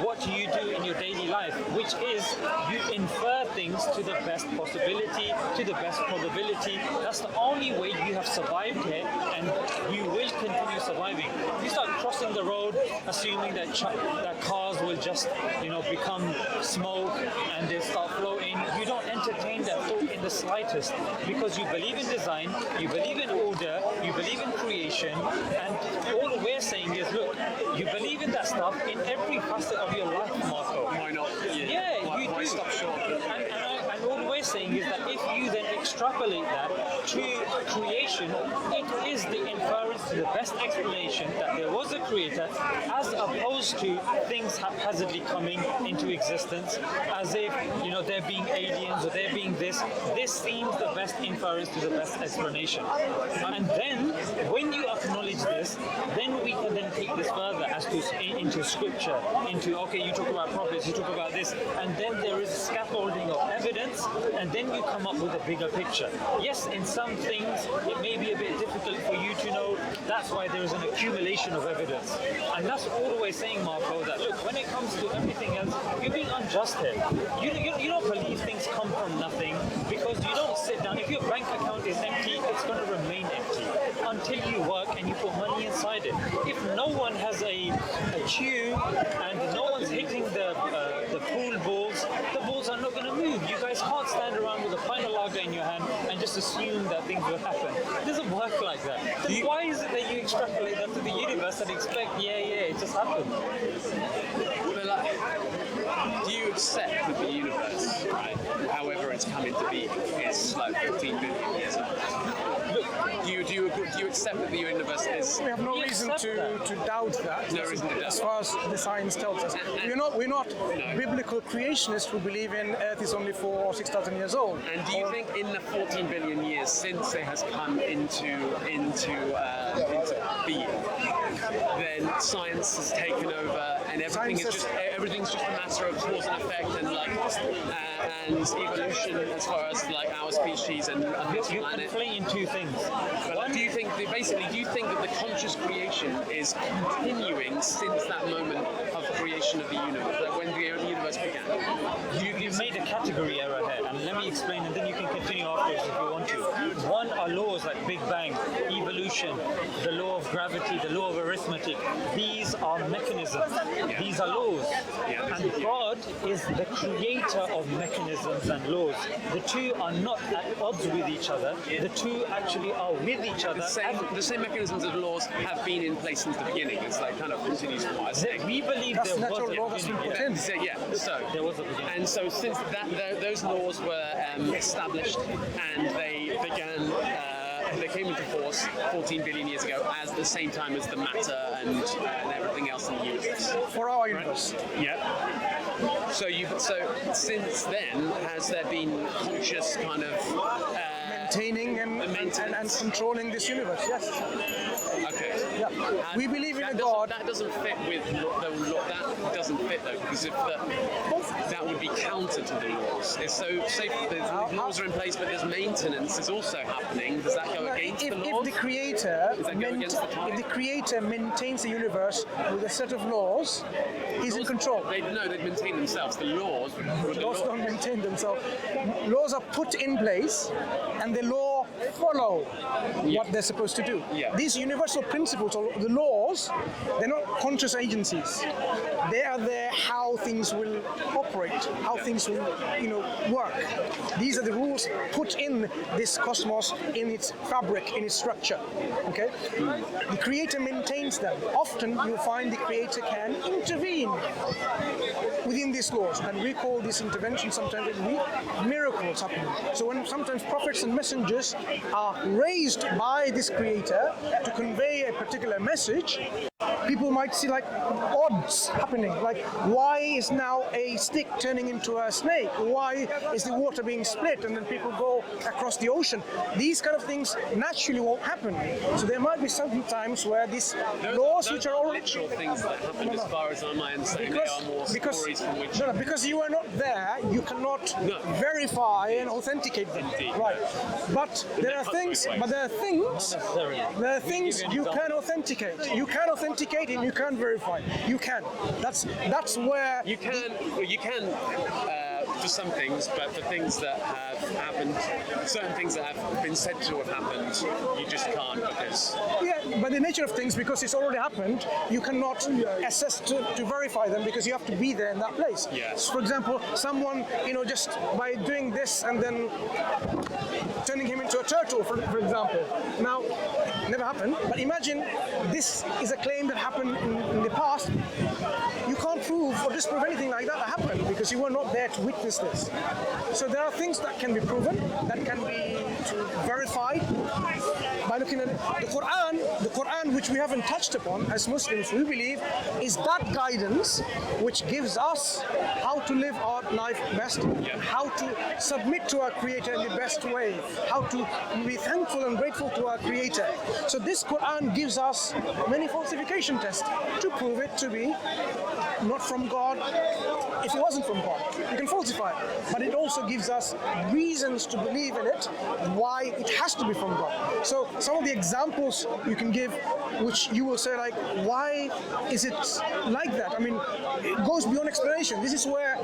what you do in your daily life, which is you infer things to the best possibility, to the best probability. That's the only way you have survived here, and you will continue surviving. You start crossing the road assuming that cars will just become smoke and they start floating. You don't entertain that thought in the slightest, because you believe in design, you believe in order, you believe in creation, and all we're saying is, look, you believe in that stuff in every facet of your life, Marco.
Why not?
Yeah, you do.
Stop short?
And all we're saying is that if you then extrapolate that to creation, it is the inference to the best explanation that there was a creator, as opposed to things haphazardly coming into existence, as if there being aliens or there being this. This seems the best inference to the best explanation. And then, when you acknowledge this, then we can then take this further as to into scripture, into you talk about prophets, you talk about this, and then there is scaffolding of evidence, and then you come up with a bigger picture. Yes, in some things it may be a bit difficult for you to know. That's why there is an accumulation of evidence, and that's all we're saying, Marco. That look, when it comes to everything else, you're being unjust here. You don't believe things come from nothing, because you don't sit down. If your bank account is empty, it's going to remain empty until you work and you put money inside it. If no one has a tube and no one's hitting the the pool balls, the balls are not going to move. You guys can't stand around with a pint of lager in your hand and just assume that things will happen. It doesn't work like that. Then why is it that you extrapolate that to the universe and expect, it just happened?
But like, do you accept that the universe, right, however it's come into being, is like 14 billion years old? Do you accept that the universe is?
We have no reason to doubt that.
No reason to doubt.
As far as the science tells us, we're not biblical creationists who believe in Earth is only 4,000 or 6,000 years old.
And do you think in the 14 billion years since it has come into being, then science has taken over and everything's just a matter of cause and effect and evolution as far as like our species and this
You're
planet?
conflating two things.
But do you think that the conscious creation is continuing since that moment of creation of the universe, like when the universe began?
You've made a category error here, and let me explain, and then you can continue afterwards if you want to. One are laws like Big Bang, evolution, the law of gravity, the law of arithmetic. These are mechanisms. These are laws. And God is the creator of mechanisms and laws. The two are not at odds with each other. The two actually are with each other.
The same mechanisms and laws have been in place since the beginning. It's like kind of continues from what I was saying.
We believe
That's
there
natural
was
law that's been put in.
So
There was a beginning.
and so since those laws were established and they began. They came into force 14 billion years ago at the same time as the matter and everything else in the universe.
For our universe.
Yeah. So since then, has there been conscious kind of
Maintaining and controlling this universe, yes.
Okay.
Yeah. We believe in a God.
That doesn't fit with that doesn't fit though, because that would be counter to the laws. It's so say the laws are in place, but there's maintenance is also happening. Does that go against the laws?
If the creator maintains the universe with a set of laws, he's in control.
They'd maintain themselves. The laws.
Laws don't maintain themselves. Laws are put in place, and the law follow what they're supposed to do.
Yeah.
These universal principles, or the laws, they're not conscious agencies. They are there how things will operate, how things will, work. These are the rules put in this cosmos, in its fabric, in its structure. Okay? The creator maintains them. Often you find the creator can intervene within these laws, and we call this intervention sometimes miracles happening. So when sometimes prophets and messengers are raised by this creator to convey a particular message, people might see like odds happening, like why is now a stick turning into a snake? Why is the water being split and then people go across the ocean? These kind of things naturally won't happen. So there might be some times where these laws which are all
literal things that happen as far as I'm understanding, they are more stories from which...
No, because you are not there, you cannot verify and authenticate them.
Indeed.
Right. But there are things you can authenticate. You can authenticate and you can verify. You can. That's where
You can for some things, but for things that have happened, certain things that have been said to have happened, you just can't because...
Yeah, by the nature of things, because it's already happened, you cannot assess to verify them because you have to be there in that place.
Yes.
For example, someone, just by doing this and then turning him into a turtle, for example. Now, never happened, but imagine this is a claim that happened in the past. You can't prove or disprove anything like that happened because you were not there to witness this. So there are things that can be proven, that can be verified by looking at it. The Quran, which we haven't touched upon as Muslims, we believe, is that guidance which gives us how to live our life best, how to submit to our Creator in the best way, how to be thankful and grateful to our Creator. So this Quran gives us many falsification tests to prove it to be not from God. If it wasn't from God, you can falsify it. But it also gives us reasons to believe in it, why it has to be from God. So some of the examples you can give, which you will say like, why is it like that? I mean, it goes beyond explanation. This is where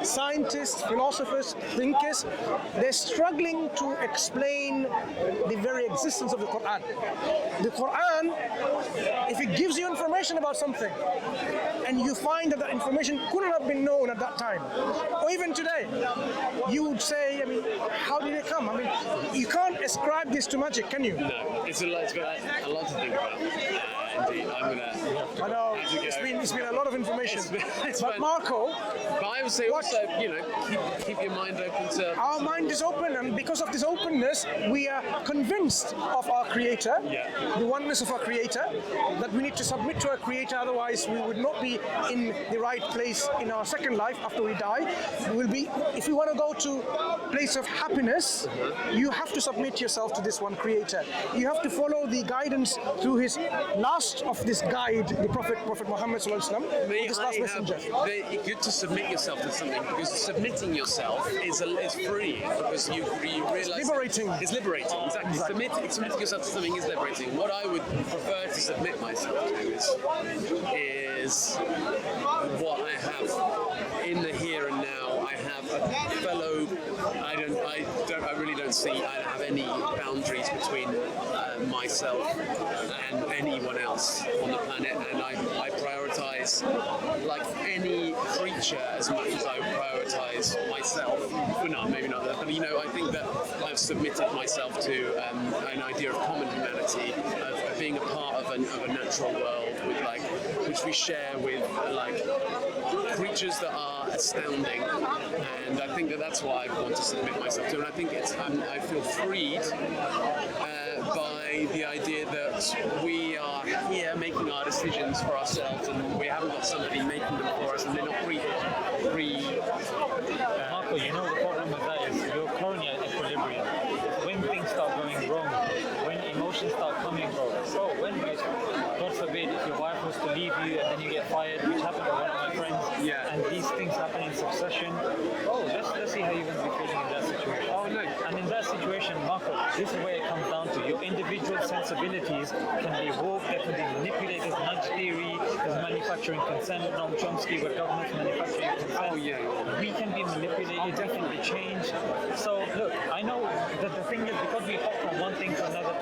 scientists, philosophers, thinkers, they're struggling to explain the very existence of the Quran. The Quran, if it gives you information about something, and you find saying that information couldn't have been known at that time, or even today, you would say, I mean, how did it come? I mean, you can't ascribe this to magic, can you?
No, it's got a lot to think about. Indeed, I'm gonna.
I know
As we go.
it's been a lot of information.
It's
But
been-
Marco,
But I would say
What?
also, keep your mind open to.
our mind is open, and because of this openness, we are convinced of our Creator,
Yeah.
the oneness of our Creator, that we need to submit to our Creator, otherwise we would not be in the right place in our second life after we die. If we want to go to a place of happiness, you have to submit yourself to this one Creator. You have to follow the guidance through his last of this guide, the Prophet Muhammad Sallallahu Alaihi Wasallam, this last messenger.
It's good to submit yourself to something, because submitting yourself is free, because you realize
liberating.
It's liberating, exactly. Submitting yourself to something is liberating. What I would prefer to submit myself to is what I have in the here and now. I have a fellow. I really don't see. I don't have any boundaries between myself and anyone else on the planet, and I prioritize, like any creature, as much as I prioritize myself. Well, no, maybe not that, but I think that I've submitted myself to an idea of common humanity, of being a part of a natural world which we share with creatures that are astounding, and I think that's what I want to submit myself to, and I think I feel freed by the idea that we are here making our decisions for ourselves, and we haven't got somebody making them for us, and they're not
Marco, the problem with that is you're currently at equilibrium. When things start going wrong, when emotions start coming wrong, when God forbid, if your wife was to leave you and then you get fired, which happened to one of my friends, and these things happen in succession, let's see how you're going to be feeling in that situation.
Oh, no.
And in that situation, Marco, this is where it comes down to. Your individual sensibilities can be warped, they can be manipulated. There's nudge theory, there's manufacturing consent, Noam Chomsky, where governments manufacturing consent.
Oh, yeah.
We can be manipulated, we can be changed. So, look, I know that the thing is, because we hop from one thing to another,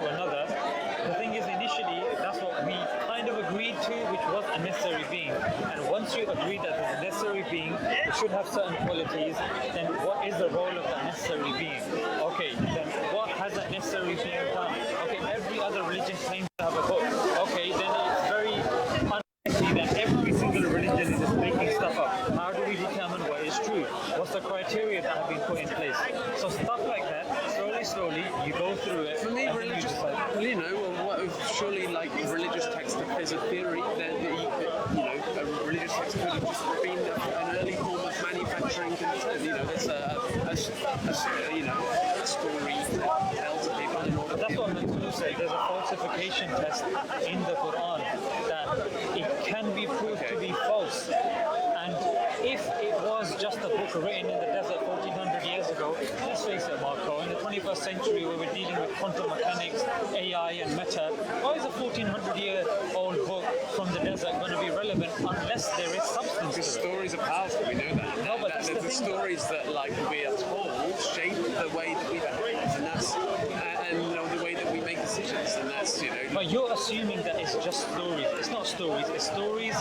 the thing is, initially, that's what we kind of agreed to, which was a necessary being. And once you agree that it's a necessary being, it should have certain qualities, then what is the role of that necessary being? Okay, then what has that necessary being done? Okay, every other religion claims to have a book. Okay, then it's very unlikely that every single religion is just making stuff up. How do we determine what is true? What's the criteria that have been put in place? So stuff like that, slowly, you go through it.
For me,
and then
religious,
you decide.
surely religious text is a theory. A religious text could have just been an early form of manufacturing consent. That's a story that tells people in order.
That's what Mansur said. There's a falsification test in the Quran that it can be proved to be false. And if it was just a book written in the desert 1400 years ago, let's face it, Marco, in the 21st century where we're dealing with quantum mechanics, AI and meta, why is a 1400-year-old book from the desert going to be relevant unless there is substance to it?
Stories are powerful, we know that.
No, but that's
the
the thing.
stories that we are told shape the way that we behave, and that's the way that we make decisions, and that's
But you're assuming that it's just stories. It's not stories. It's stories,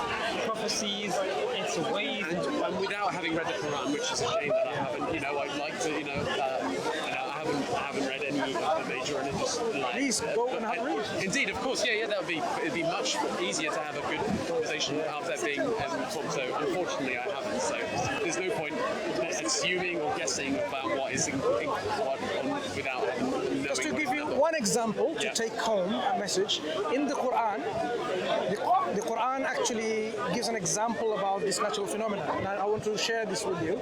prophecies, it's ways.
And without having read the Quran, which is a shame that I haven't, I'd like to, I haven't read any of the major religious.
Please go and have a read.
Indeed, of course, yeah, it'd be much easier to have a good conversation after being informed. So unfortunately, I haven't. So there's no point assuming or guessing about what is without knowing.
Just to give you one example to take home a message, in the Quran, the Quran actually gives an example about this natural phenomenon. And I want to share this with you.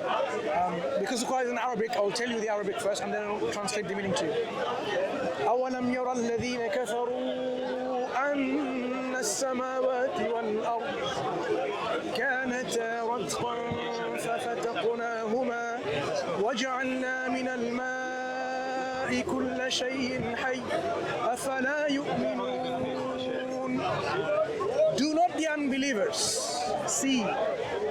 Because the Quran is in Arabic, I'll tell you the Arabic first and then I'll translate the meaning to you. أَوَلَمْ يَرَ الَّذِينَ كَفَرُوا أَنَّ السَّمَاوَاتِ وَالْأَرْضِ كَانَتَا رَتْقًا فَفَتَقْنَاهُمَا وَجَعَلْنَا مِنَ الْمَاءِ كُلَّ شَيْءٍ حَيٍّ أَفَلَا يُؤْمِنُونَ. Do not the unbelievers see,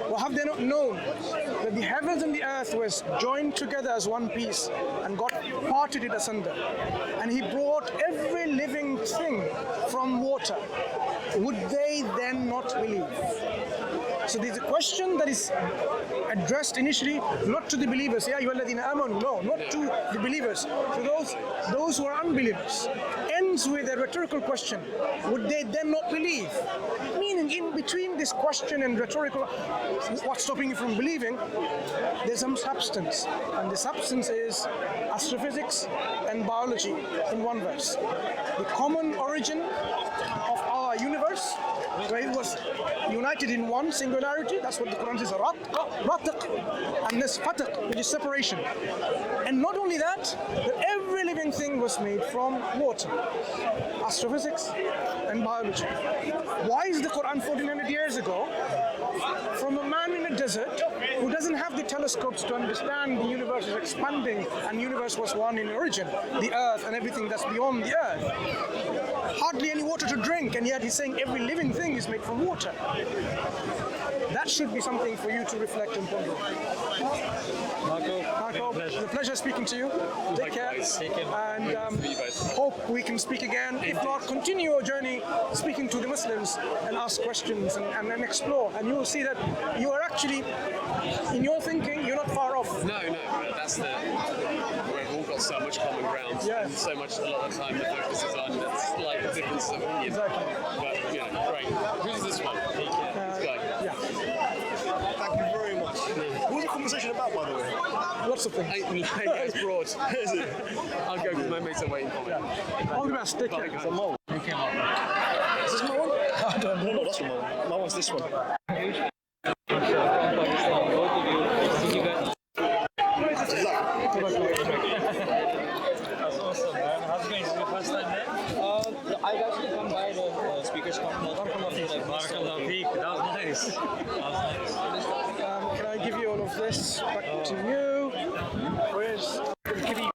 or have they not known, that the heavens and the earth was joined together as one piece, and God parted it asunder, and He brought every living thing from water? Would they then not believe? So there's a question that is addressed initially not to the believers. Ya ayyuhalladhina amanu. No, not to the believers. To those who are unbelievers. Ends with a rhetorical question. Would they then not believe? Meaning, in between this question and rhetorical, what's stopping you from believing? There's some substance, and the substance is astrophysics and biology in one verse. The common origin of our universe, where it was united in one singularity. That's what the Quran says, ratiq, and this fatiq, which is separation. And not only that every living thing was made from water, astrophysics and biology. Why is the Quran 1400 years ago from a man in a desert who doesn't have the telescopes to understand the universe is expanding and the universe was one in origin, the earth and everything that's beyond the earth? Hardly any water to drink, and yet he's saying every living thing is made from water. That should be something for you to reflect and ponder. Marco, it's a pleasure speaking to you. Take care. And hope we can speak again. If not, continue your journey speaking to the Muslims and ask questions and explore. And you will see that you are actually, in your thinking, you're not far off.
No, that's we've all got so much common ground.
Yeah.
And so much, a lot of the time, the focus is on slight difference of opinion.
Exactly.
But, great. Who's this one? This guy.
Yeah.
Thank you very much. What was the conversation about, by the way?
Lots of things.
It's broad. Is it? I'll go because my mates are waiting for me.
All the best. Take care.
Is this my one? I don't know. No, that's my one. My one's this one.
I've actually come by the speakers conference.
Barakallahu feek. That was nice.
Can I give you all of this back to you? Where's finish.